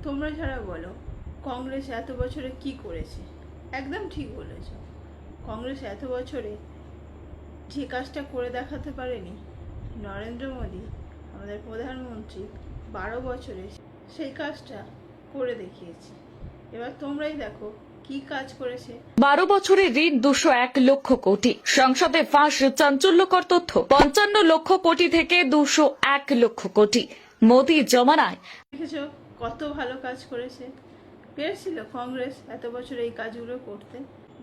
তোমরা যারা বলো কংগ্রেস এত বছরে কি করেছে, একদম ঠিক বলেছ। কংগ্রেস এত বছরে যে কাজটা করে দেখাতে পারেনি নরেন্দ্র মোদী আমাদের প্রধানমন্ত্রী 12 বছরে সেই কাজটা করে দেখিয়েছে। এবার তোমরাই দেখো কি কাজ করেছে। 12 বছরে ঋণ 201 লক্ষ কোটি। সংসদে ফাঁস চাঞ্চল্যকর তথ্য। 55 লক্ষ কোটি থেকে 201 লক্ষ কোটি। মোদী জমানায় দেখেছো কত ভালো কাজ করেছে। পেরেছিল কংগ্রেস এত বছর এই কাজগুলো করতে?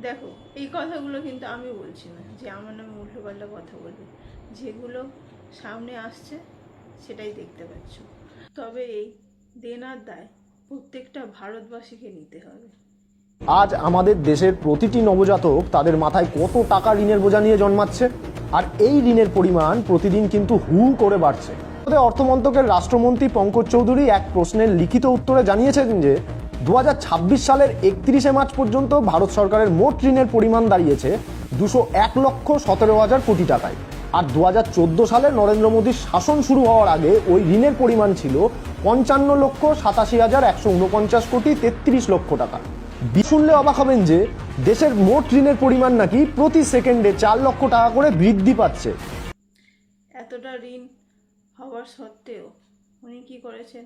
দেখো, এই কথাগুলো কিন্তু আমি বলছি না যে আমার নামে উল্টোপাল্টা কথা বলবে, যেগুলো সামনে আসছে সেটাই দেখতে পাচ্ছ। তবে এই দেনার দায় প্রত্যেকটা ভারতবাসীকে নিতে হবে। আজ আমাদের দেশের প্রতিটি নবজাতক তাদের মাথায় কত টাকা ঋণের বোঝা নিয়ে জন্মাচ্ছে, আর এই ঋণের পরিমাণ প্রতিদিন কিন্তু হু করে বাড়ছে। অর্থমন্ত্রকের রাষ্ট্রমন্ত্রী পঙ্কজ চৌধুরী এক প্রশ্নের লিখিত উত্তরে জানিয়েছেন যে 2026 সালের 31শে মার্চ পর্যন্ত ভারত সরকারের মোট ঋণের পরিমাণ দাঁড়িয়েছে 201,17,000 কোটি টাকায়। আর 2014 সালে নরেন্দ্র মোদীর শাসন শুরু হওয়ার আগে ওই ঋণের পরিমাণ ছিল 55,87,149 কোটি 33 লক্ষ টাকা। শুনলে অবাক হবেন যে দেশের মোট ঋণের পরিমাণ নাকি প্রতি সেকেন্ডে 4 লক্ষ টাকা করে বৃদ্ধি পাচ্ছে। এতটা ঋণ হওয়ার সত্ত্বেও উনি কি করেছেন?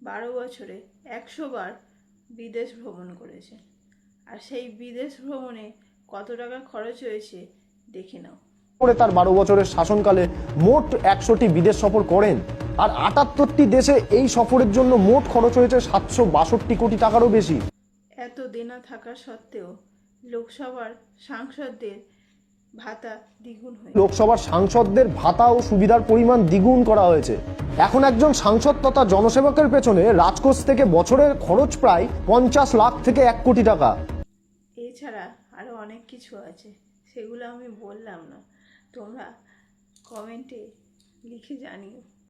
12 বছরে 100 বার বিদেশ ভ্রমণ করেছেন। আর সেই বিদেশ ভ্রমণে কত টাকা খরচ হয়েছে দেখে নাও। করে তার 12 বছরের শাসনকালে মোট 100টি বিদেশ সফর করেন, আর 78টি দেশে এই সফরের জন্য মোট খরচ হয়েছে 762 কোটি টাকারও বেশি। এত দেনা থাকা সত্ত্বেও লোকসভার সাংসদদের ভাতা দ্বিগুণ হয়েছে। লোকসভার সাংসদদের ভাতা ও সুবিধার পরিমাণ দ্বিগুণ করা হয়েছে। এখন একজন সাংসদ তথা জনসেবকের পেছনে রাজকোষ থেকে বছরের খরচ প্রায় 50 লাখ থেকে 1 কোটি টাকা। এছাড়া আরো অনেক কিছু আছে, সেগুলো আমি বললাম না, তোমরা কমেন্টে লিখে জানিও।